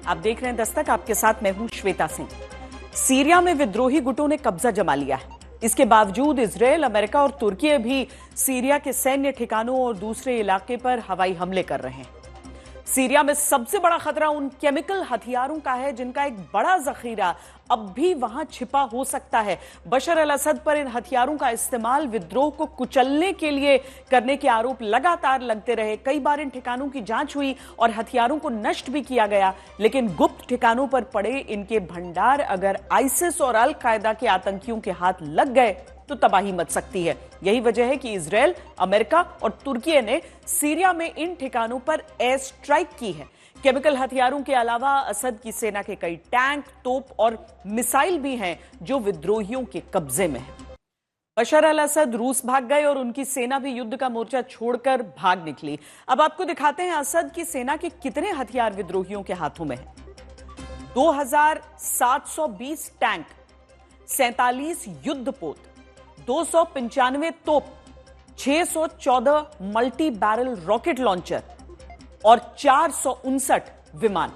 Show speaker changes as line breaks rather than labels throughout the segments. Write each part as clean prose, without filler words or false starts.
आप देख रहे हैं दस्तक, आपके साथ मैं हूं श्वेता सिंह। सीरिया में विद्रोही गुटों ने कब्जा जमा लिया है। इसके बावजूद इजरायल, अमेरिका और तुर्की भी सीरिया के सैन्य ठिकानों और दूसरे इलाके पर हवाई हमले कर रहे हैं। सीरिया में सबसे बड़ा खतरा उन केमिकल हथियारों का है जिनका एक बड़ा जखीरा अब भी वहां छिपा हो सकता है। बशर अल असद पर इन हथियारों का इस्तेमाल विद्रोह को कुचलने के लिए करने के आरोप लगातार लगते रहे। कई बार इन ठिकानों की जांच हुई और हथियारों को नष्ट भी किया गया, लेकिन गुप्त ठिकानों पर पड़े इनके भंडार अगर आइसिस और अल कायदा के आतंकियों के हाथ लग गए तो तबाही मच सकती है। यही वजह है कि इजरायल, अमेरिका और तुर्की ने सीरिया में इन ठिकानों पर एयर स्ट्राइक की है। केमिकल हथियारों के अलावा असद की सेना के कई टैंक, तोप और मिसाइल भी हैं जो विद्रोहियों के कब्जे में है। बशर अल असद रूस भाग गए और उनकी सेना भी युद्ध का मोर्चा छोड़कर भाग निकली। अब आपको दिखाते हैं असद की सेना के कितने हथियार विद्रोहियों के हाथों में हैं। 2720 टैंक, 47 युद्धपोत, 295 तोप, 614 मल्टी बैरल रॉकेट लॉन्चर और 459 विमान।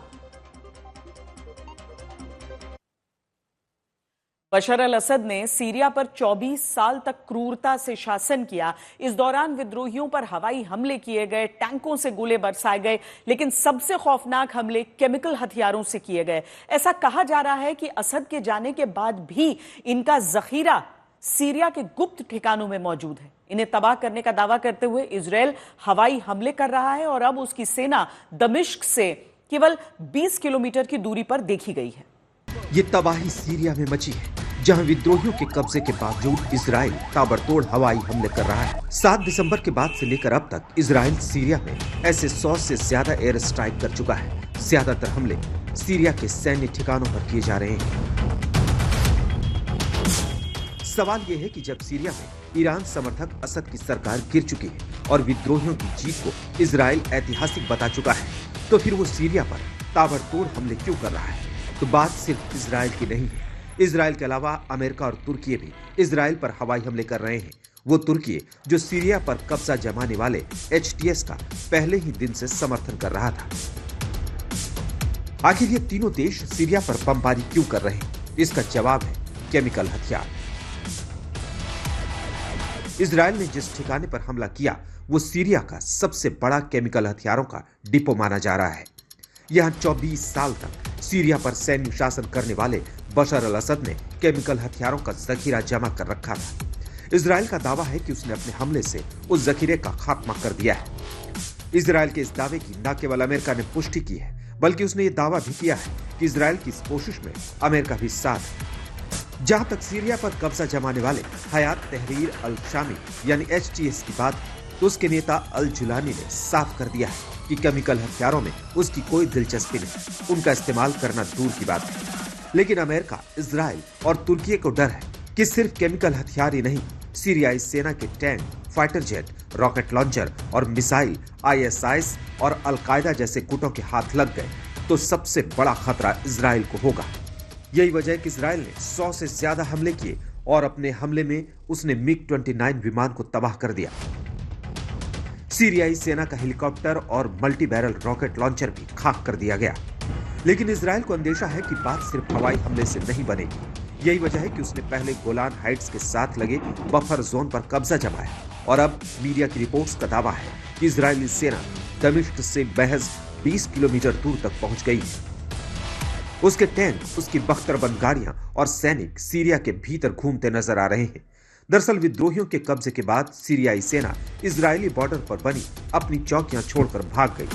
बशर अल असद ने सीरिया पर 24 साल तक क्रूरता से शासन किया। इस दौरान विद्रोहियों पर हवाई हमले किए गए, टैंकों से गोले बरसाए गए, लेकिन सबसे खौफनाक हमले केमिकल हथियारों से किए गए। ऐसा कहा जा रहा है कि असद के जाने के बाद भी इनका जखीरा सीरिया के गुप्त ठिकानों में मौजूद है। इन्हें तबाह करने का दावा करते हुए इजरायल हवाई हमले कर रहा है और अब उसकी सेना दमिश्क से केवल 20 किलोमीटर की दूरी पर देखी गई है।
ये तबाही सीरिया में मची है, जहां विद्रोहियों के कब्जे के बावजूद इजरायल ताबड़तोड़ हवाई हमले कर रहा है। 7 दिसंबर के बाद से लेकर अब तक इजरायल सीरिया में ऐसे 100 से ज्यादा एयर स्ट्राइक कर चुका है। ज्यादातर हमले सीरिया के सैन्य ठिकानों पर किए जा रहे हैं। सवाल यह है कि जब सीरिया में ईरान समर्थक असद की सरकार गिर चुकी है और विद्रोहियों की जीत को इजरायल ऐतिहासिक बता चुका है, तो फिर वो सीरिया पर ताबड़तोड़ हमले क्यों कर रहा है? तो बात सिर्फ इजरायल की नहीं है। इजरायल के अलावा अमेरिका और तुर्की भी इजरायल पर हवाई हमले कर रहे हैं। वो तुर्की जो सीरिया पर कब्जा जमाने वाले HTS का पहले ही दिन से समर्थन कर रहा था। आखिर ये तीनों देश सीरिया पर बमबारी क्यों कर रहे हैं? इसका जवाब है केमिकल हथियार। इजरायल ने जिस ठिकाने पर हमला किया वो सीरिया का सबसे बड़ा केमिकल हथियारों का डिपो माना जा रहा है। यहां 24 साल तक सीरिया पर सैन्य शासन करने वाले बशर अल असद ने केमिकल हथियारों का जखीरा जमा कर रखा था। इजरायल का दावा है कि उसने अपने हमले से उस जखीरे का खात्मा कर दिया है। इजरायल के इस दावे की न केवल अमेरिका ने पुष्टि की है, बल्कि उसने ये दावा भी किया है कि इजरायल की इस कोशिश में अमेरिका भी साथ है। जहां तक सीरिया पर कब्जा जमाने वाले हयात तहरीर अल शामी यानी HTS की बात है, तो उसके नेता अल जुलानी ने साफ कर दिया है कि केमिकल हथियारों में उसकी कोई दिलचस्पी नहीं, उनका इस्तेमाल करना दूर की बात है। लेकिन अमेरिका, इजरायल और तुर्की को डर है कि सिर्फ केमिकल हथियार ही नहीं, सीरियाई सेना के tank, fighter jet, rocket launcher और मिसाइल ISIS और अल कायदा जैसे गुटों के हाथ लग गए तो सबसे बड़ा खतरा इजरायल को होगा। यही वजह है कि इजरायल ने 100 से ज्यादा हमले किए और अपने हमले में उसने MiG-29 विमान को तबाह कर दिया। सीरियाई सेना का हेलीकॉप्टर और मल्टी बैरल रॉकेट लॉन्चर भी खाक कर दिया गया। लेकिन इजरायल को अंदेशा है कि बात सिर्फ हवाई हमले से नहीं बनेगी। यही वजह है कि उसने पहले गोलान हाइट्स के साथ लगे बफर जोन पर कब्जा जमाया और अब मीडिया की रिपोर्ट्स का दावा है कि इजरायली सेना दमिश्क से महज 20 किलोमीटर दूर तक पहुंच गई है। उसके टैंक, उसकी बख्तरबंद गाड़ियां और सैनिक सीरिया के भीतर घूमते नजर आ रहे हैं। दरअसल विद्रोहियों के कब्जे के बाद सीरियाई सेना इजरायली बॉर्डर पर बनी अपनी चौकियां छोड़कर भाग गई।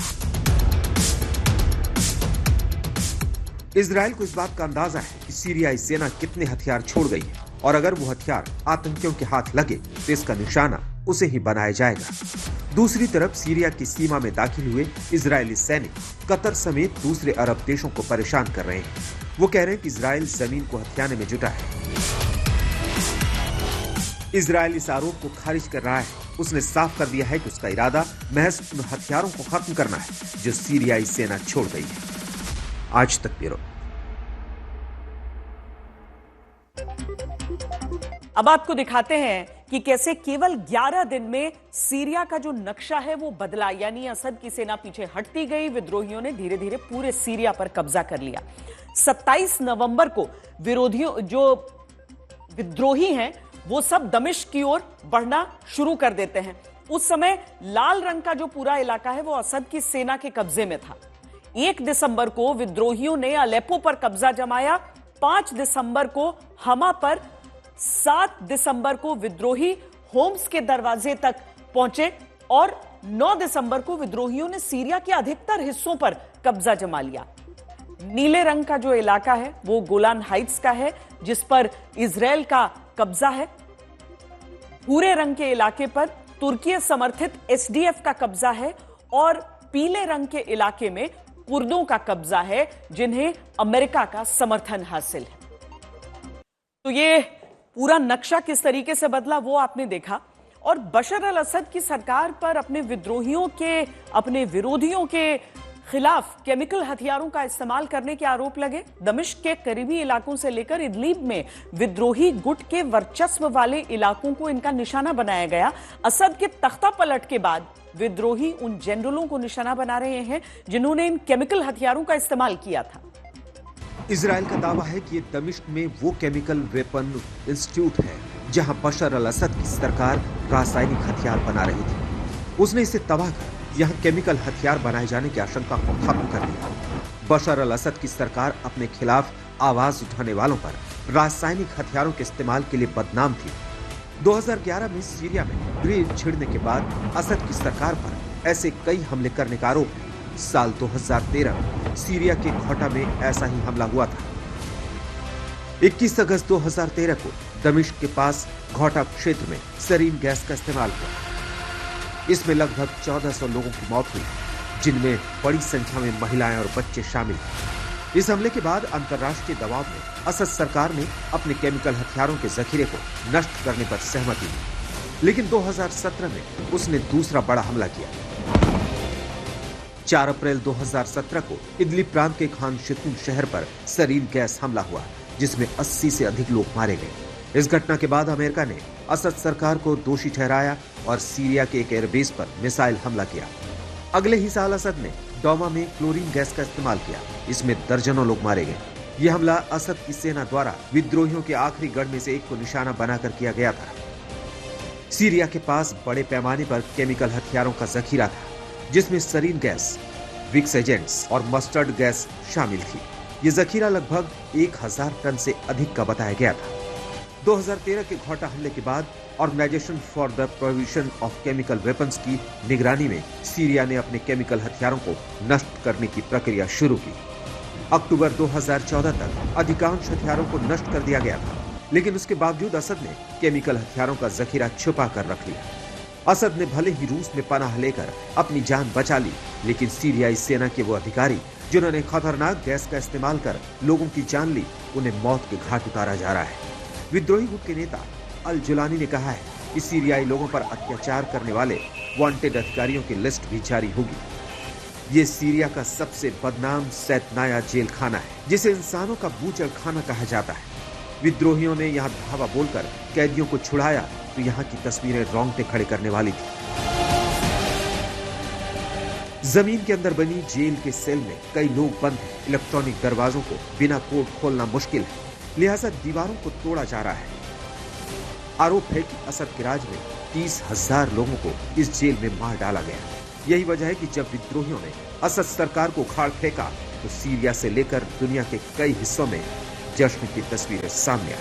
इजरायल को इस बात का अंदाजा है कि सीरियाई सेना कितने हथियार छोड़ गई है और अगर वो हथियार आतंकियों के हाथ लगे तो इसका निशाना उसे ही बनाया जाएगा। दूसरी तरफ सीरिया की सीमा में दाखिल हुए इजरायली सैनिक कतर समेत दूसरे अरब देशों को परेशान कर रहे हैं। वो कह रहे हैं कि इजरायल जमीन को हथियाने में जुटा है। इजरायल इस आरोप को खारिज कर रहा है। उसने साफ कर दिया है कि उसका इरादा महज उन हथियारों को खत्म करना है जो सीरियाई सेना छोड़ गई है। आज तक ब्यूरो।
अब आपको दिखाते हैं कि कैसे केवल 11 दिन में सीरिया का जो नक्शा है वो बदला, यानी असद की सेना पीछे हटती गई, विद्रोहियों ने धीरे धीरे पूरे सीरिया पर कब्जा कर लिया। 27 नवंबर को विद्रोही हैं वो सब दमिश्क की ओर बढ़ना शुरू कर देते हैं। उस समय लाल रंग का जो पूरा इलाका है वो असद की सेना के कब्जे में था। 1 दिसंबर को विद्रोहियों ने अलेप्पो पर कब्जा जमाया, 5 दिसंबर को हमा पर, 7 दिसंबर को विद्रोही होम्स के दरवाजे तक पहुंचे और 9 दिसंबर को विद्रोहियों ने सीरिया के अधिकतर हिस्सों पर कब्जा जमा लिया। नीले रंग का जो इलाका है वो गोलान हाइट्स का है, जिस पर इजराइल का कब्जा है। भूरे रंग के इलाके पर तुर्की समर्थित एसडीएफ का कब्जा है और पीले रंग के इलाके में कुर्दों का कब्जा है, जिन्हें अमेरिका का समर्थन हासिल है। तो ये पूरा नक्शा किस तरीके से बदला वो आपने देखा। और बशर अल असद की सरकार पर अपने विरोधियों के खिलाफ केमिकल हथियारों का इस्तेमाल करने के आरोप लगे। दमिश्क के करीबी इलाकों से लेकर इदलिब में विद्रोही गुट के वर्चस्व वाले इलाकों को इनका निशाना बनाया गया। असद के तख्ता पलट के बाद विद्रोही उन जनरलों को निशाना बना रहे हैं जिन्होंने इन केमिकल हथियारों का इस्तेमाल किया था।
इजराइल का दावा है कि दमिश्क में वो केमिकल वेपन इंस्टीट्यूट है जहां बशर अल असद की सरकार रासायनिक हथियार बना रही थी। उसने इसे तबाह कर यहां केमिकल हथियार बनाए जाने की आशंका को खत्म कर दिया। बशर अल असद की सरकार अपने खिलाफ आवाज उठाने वालों पर रासायनिक हथियारों के इस्तेमाल के लिए बदनाम थी। 2011 में सीरिया में गृह छिड़ने के बाद असद की सरकार पर ऐसे कई हमले करने का आरोप है। साल 2013 में सीरिया के घौटा में ऐसा ही हमला हुआ था। 21 अगस्त 2013 को दमिश्क के पास घौटा क्षेत्र में सरीन गैस का इस्तेमाल हुआ। इसमें लगभग 1400 लोगों की मौत हुई, जिनमें बड़ी संख्या में महिलाएं और बच्चे शामिल थे। इस हमले के बाद अंतर्राष्ट्रीय दबाव में असद सरकार ने अपने केमिकल हथियारों के जखीरे को नष्ट करने पर सहमति दी, लेकिन 2017 में उसने दूसरा बड़ा हमला किया। 4 अप्रैल 2017 को इदलिब प्रांत के खान शितून शहर पर सरीन गैस हमला हुआ, जिसमें 80 से अधिक लोग मारे गए। इस घटना के बाद अमेरिका ने असद सरकार को दोषी ठहराया और सीरिया के एक एयरबेस पर मिसाइल हमला किया। अगले ही साल असद ने डोमा में क्लोरीन गैस का इस्तेमाल किया। इसमें दर्जनों लोग मारे गए। यह हमला असद की सेना द्वारा विद्रोहियों के आखिरी गढ़ में से एक को निशाना बनाकर किया गया था। सीरिया के पास बड़े पैमाने पर केमिकल हथियारों का जखीरा था, जिसमें सरीन गैस, विक्स एजेंट्स और मस्टर्ड गैस शामिल थी। ये जखीरा लगभग 1000 टन से अधिक का बताया गया था। 2013 के घौटा हमले के बाद organisation for the prohibition of chemical weapons की निगरानी में सीरिया ने अपने केमिकल हथियारों को नष्ट करने की प्रक्रिया शुरू की। अक्टूबर 2014 तक अधिकांश हथियारों को नष्ट कर दिया गया था, लेकिन उसके बावजूद असद ने केमिकल हथियारों का जखीरा छुपा कर रख लिया। असद ने भले ही रूस में पनाह लेकर अपनी जान बचा ली, लेकिन सीरियाई सेना के वो अधिकारी जिन्होंने खतरनाक गैस का इस्तेमाल कर लोगों की जान ली, उन्हें मौत के घाट उतारा जा रहा है। विद्रोही गुट के नेता अल जुलानी ने कहा है कि सीरियाई लोगों पर अत्याचार करने वाले वांटेड अधिकारियों की लिस्ट भी जारी होगी। ये सीरिया का सबसे बदनाम सैतनाया जेल खाना है, जिसे इंसानों का बूचड़ खाना कहा जाता है। विद्रोहियों ने यहाँ धावा बोलकर कैदियों को छुड़ाया तो यहाँ की तस्वीरें रोंगटे खड़े करने वाली थी। जमीन के अंदर बनी जेल के सेल में कई लोग बंद हैं। इलेक्ट्रॉनिक दरवाजों को बिना कोड खोलना मुश्किल है, लिहाजा दीवारों को तोड़ा जा रहा है। आरोप है कि असद के राज में 30,000 लोगों को इस जेल में मार डाला गया। यही वजह है कि जब विद्रोहियों ने असद सरकार को उखाड़ फेंका तो सीरिया से लेकर दुनिया के कई हिस्सों में जश्न की तस्वीरें सामने आई।